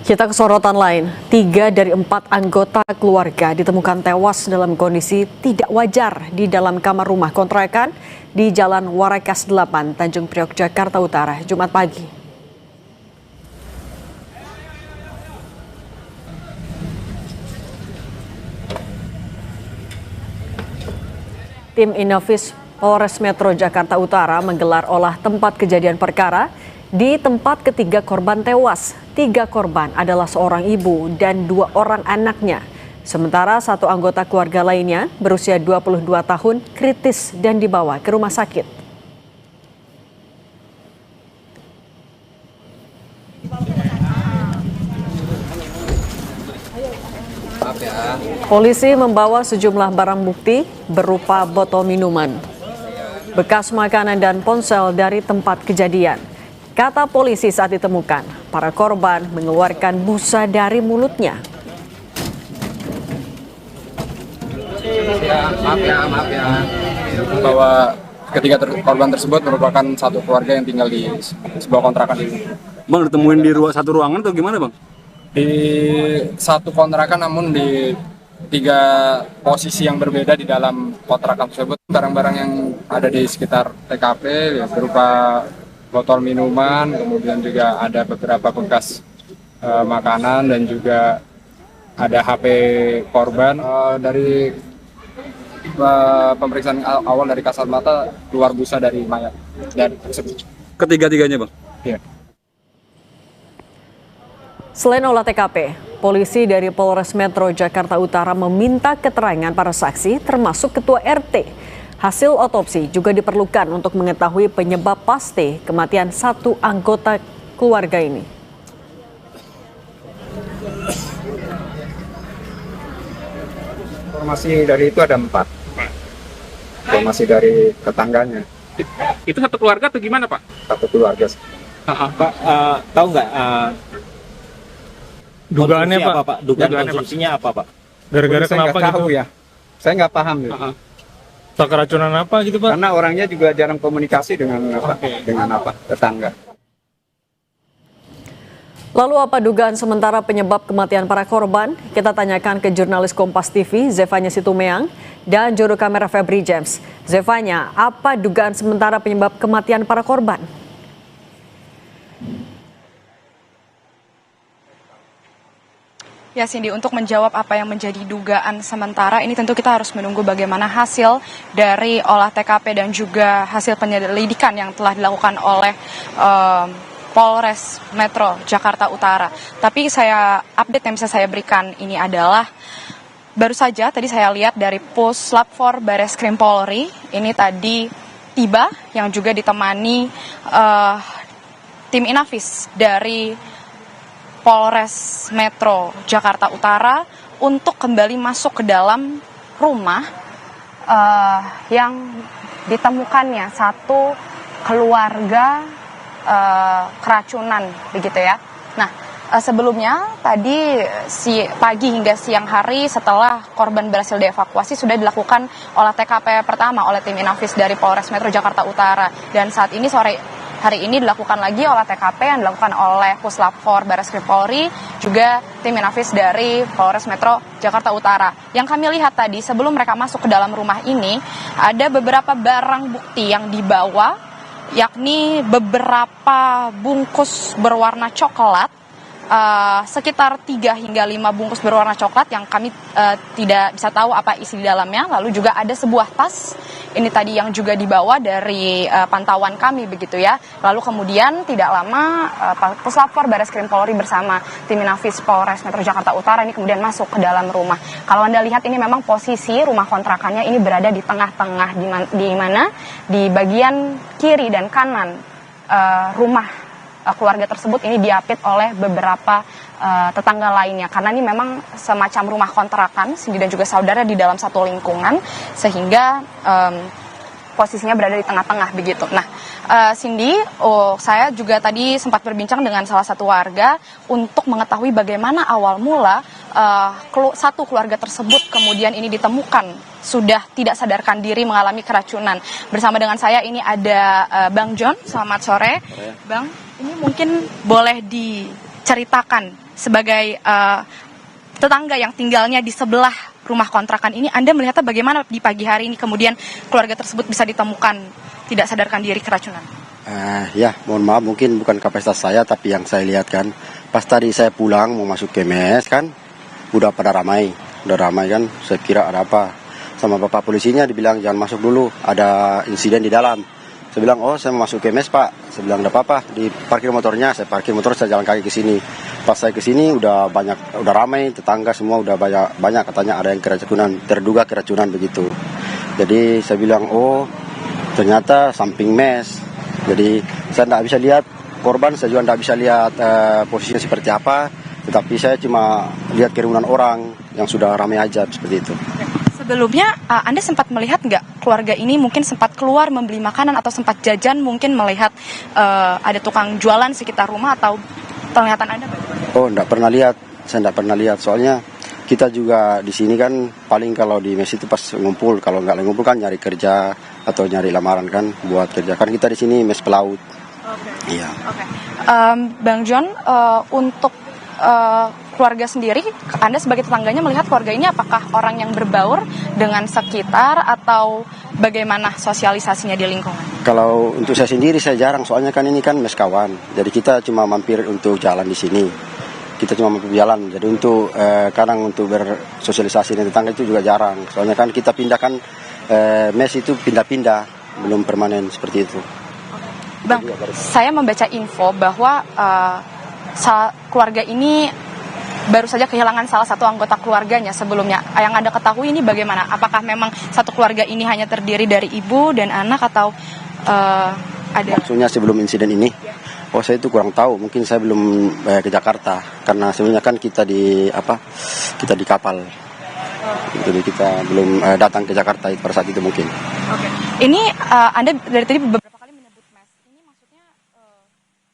Kita ke sorotan lain, 3 dari 4 anggota keluarga ditemukan tewas dalam kondisi tidak wajar di dalam kamar rumah kontrakan di Jalan Warakas 8, Tanjung Priok, Jakarta Utara, Jumat pagi. Tim Inafis Polres Metro Jakarta Utara menggelar olah tempat kejadian perkara di tempat ketiga korban tewas. 3 korban adalah seorang ibu dan 2 orang anaknya. Sementara 1 anggota keluarga lainnya berusia 22 tahun kritis dan dibawa ke rumah sakit. Polisi membawa sejumlah barang bukti berupa botol minuman, bekas makanan dan ponsel dari tempat kejadian. Kata polisi saat ditemukan, para korban mengeluarkan busa dari mulutnya. Maaf ya. Bahwa ketiga korban tersebut merupakan satu keluarga yang tinggal di sebuah kontrakan ini. Bang, ditemuin di satu ruangan atau gimana, Bang? Di satu kontrakan namun di 3 posisi yang berbeda di dalam kontrakan tersebut. Barang-barang yang ada di sekitar TKP ya, berupa botol minuman, kemudian juga ada beberapa bekas makanan dan juga ada HP korban. Dari pemeriksaan awal dari kasat mata keluar busa dari mayat dan tersebut. Ketiga-tiganya, Bang? Iya. Selain olah TKP, polisi dari Polres Metro Jakarta Utara meminta keterangan para saksi termasuk ketua RT. Hasil otopsi juga diperlukan untuk mengetahui penyebab pasti kematian 1 anggota keluarga ini. Informasi dari itu ada 4. Informasi dari tetangganya. Itu satu keluarga atau gimana, Pak? Satu keluarga. Pak, tahu nggak Dugaannya, Pak? Dugaan konsumsinya apa, Pak? Gara-gara Saya kenapa nggak tahu gitu? ya. Saya nggak paham gitu. Tak keracunan apa gitu, Pak? Karena orangnya juga jarang komunikasi dengan tetangga. Lalu apa dugaan sementara penyebab kematian para korban? Kita tanyakan ke jurnalis Kompas TV, Zefanya Situmeang, dan juru kamera Febri James. Zefanya, apa dugaan sementara penyebab kematian para korban? Ya Cindy, untuk menjawab apa yang menjadi dugaan sementara ini tentu kita harus menunggu bagaimana hasil dari olah TKP dan juga hasil penyelidikan yang telah dilakukan oleh Polres Metro Jakarta Utara. Tapi update yang bisa saya berikan ini adalah baru saja tadi saya lihat dari Puslap 4 Bareskrim Polri ini tadi tiba yang juga ditemani tim Inafis dari Polres Metro Jakarta Utara untuk kembali masuk ke dalam rumah yang ditemukannya 1 keluarga keracunan begitu ya. Nah, sebelumnya tadi pagi hingga siang hari setelah korban berhasil dievakuasi sudah dilakukan olah TKP pertama oleh tim Inafis dari Polres Metro Jakarta Utara, dan saat ini sore hari ini dilakukan lagi olah TKP yang dilakukan oleh Puslap 4 Bareskrim Polri, juga tim Inafis dari Polres Metro Jakarta Utara. Yang kami lihat tadi sebelum mereka masuk ke dalam rumah ini, ada beberapa barang bukti yang dibawa, yakni beberapa bungkus berwarna coklat, sekitar 3 hingga 5 bungkus berwarna coklat yang kami tidak bisa tahu apa isi di dalamnya. Lalu juga ada sebuah tas, ini tadi yang juga dibawa dari pantauan kami begitu ya. Lalu kemudian tidak lama Puslap 4 Bareskrim Polri bersama tim Inafis Polres Metro Jakarta Utara ini kemudian masuk ke dalam rumah. Kalau Anda lihat ini memang posisi rumah kontrakannya ini berada di tengah-tengah, di mana di bagian kiri dan kanan rumah keluarga tersebut ini diapit oleh beberapa tetangga lainnya, karena ini memang semacam rumah kontrakan Cindy dan juga saudara di dalam satu lingkungan, sehingga posisinya berada di tengah-tengah begitu. Nah, Cindy, saya juga tadi sempat berbincang dengan salah satu warga untuk mengetahui bagaimana awal mula 1 keluarga tersebut kemudian ini ditemukan sudah tidak sadarkan diri mengalami keracunan. Bersama dengan saya ini ada Bang John. Selamat sore, Bang. Ini mungkin boleh diceritakan sebagai tetangga yang tinggalnya di sebelah rumah kontrakan ini, Anda melihatnya bagaimana di pagi hari ini kemudian keluarga tersebut bisa ditemukan tidak sadarkan diri keracunan? Ya, mohon maaf, mungkin bukan kapasitas saya, tapi yang saya lihat kan, pas tadi saya pulang mau masuk ke mes kan, udah ramai kan, saya kira ada apa. Sama bapak polisinya dibilang jangan masuk dulu, ada insiden di dalam. Saya bilang, oh saya mau masuk ke mes pak. Saya bilang, ada apa-apa, di parkir motornya, saya parkir motor, saya jalan kaki ke sini. Pas saya ke sini udah ramai, tetangga semua udah banyak katanya ada yang keracunan, terduga keracunan begitu. Jadi saya bilang, oh ternyata samping mes. Jadi saya tidak bisa lihat korban, saya juga tidak bisa lihat posisinya seperti apa, tetapi saya cuma lihat kerumunan orang yang sudah ramai aja seperti itu. Sebelumnya Anda sempat melihat nggak keluarga ini mungkin sempat keluar membeli makanan atau sempat jajan, mungkin melihat ada tukang jualan sekitar rumah, atau penglihatan Anda bagaimana? Oh, tidak pernah lihat, saya tidak pernah lihat, soalnya kita juga di sini kan paling kalau di mes itu pas ngumpul, kalau nggak ngumpul kan nyari kerja atau nyari lamaran kan buat kerja, kan kita di sini mes pelaut. Oke. Iya. Oke. Bang John, untuk keluarga sendiri, Anda sebagai tetangganya melihat keluarga ini apakah orang yang berbaur dengan sekitar atau bagaimana sosialisasinya di lingkungan? Kalau untuk saya sendiri saya jarang, soalnya kan ini kan mes kawan, jadi kita cuma mampir untuk jalan di sini. Kita cuma mampir jalan, jadi untuk kadang untuk bersosialisasi dengan tetangga itu juga jarang. Soalnya kan kita pindahkan mes itu pindah-pindah, belum permanen seperti itu. Bang, saya membaca info bahwa keluarga ini baru saja kehilangan salah satu anggota keluarganya sebelumnya. Yang Anda ketahui ini bagaimana? Apakah memang satu keluarga ini hanya terdiri dari ibu dan anak, atau ada? Maksudnya sebelum insiden ini? Oh, saya itu kurang tahu. Mungkin saya belum ke Jakarta karena sebelumnya kan kita di kapal. Jadi kita belum datang ke Jakarta pada saat itu mungkin. Oke. Ini Anda dari tadi beberapa kali menyebut mes. Ini maksudnya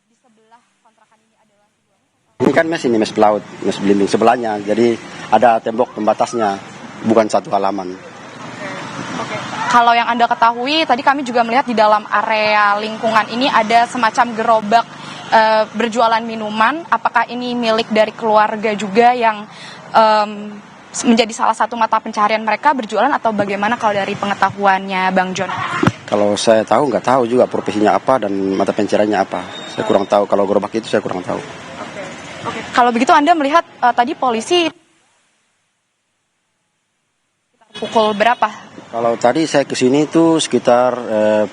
di sebelah kontrakan ini adalah sebuah mes? Ini kan mes, ini mes pelaut, mes belimbing sebelahnya. Jadi ada tembok pembatasnya, bukan satu halaman. Oke. Kalau yang Anda ketahui, tadi kami juga melihat di dalam area lingkungan ini ada semacam gerobak berjualan minuman. Apakah ini milik dari keluarga juga yang menjadi salah satu mata pencaharian mereka berjualan, atau bagaimana kalau dari pengetahuannya Bang John? Kalau saya tahu, nggak tahu juga profesinya apa dan mata pencariannya apa. Saya kurang tahu, kalau gerobak itu saya kurang tahu. Oke. Kalau begitu Anda melihat tadi polisi pukul berapa? Kalau tadi saya kesini itu sekitar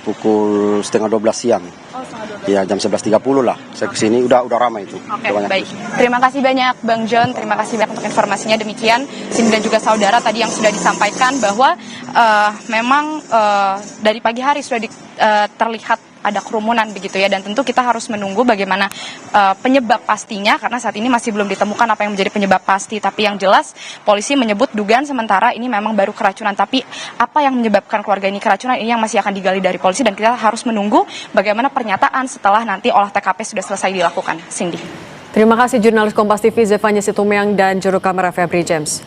pukul 11:30 siang. Oh, setengah 12. Ya, jam 11:30 lah. Saya kesini udah ramai itu. Oke, baik. Terima kasih banyak Bang John, terima kasih banyak untuk informasinya. Demikian Cindy dan juga saudara tadi yang sudah disampaikan bahwa memang dari pagi hari sudah terlihat ada kerumunan begitu ya, dan tentu kita harus menunggu bagaimana penyebab pastinya, karena saat ini masih belum ditemukan apa yang menjadi penyebab pasti. Tapi yang jelas polisi menyebut dugaan sementara ini memang baru keracunan, tapi apa yang menyebabkan keluarga ini keracunan ini yang masih akan digali dari polisi, dan kita harus menunggu bagaimana pernyataan setelah nanti olah TKP sudah selesai dilakukan. Cindy. Terima kasih jurnalis Kompas TV Zevanya Situmeang dan juru kamera Febri James.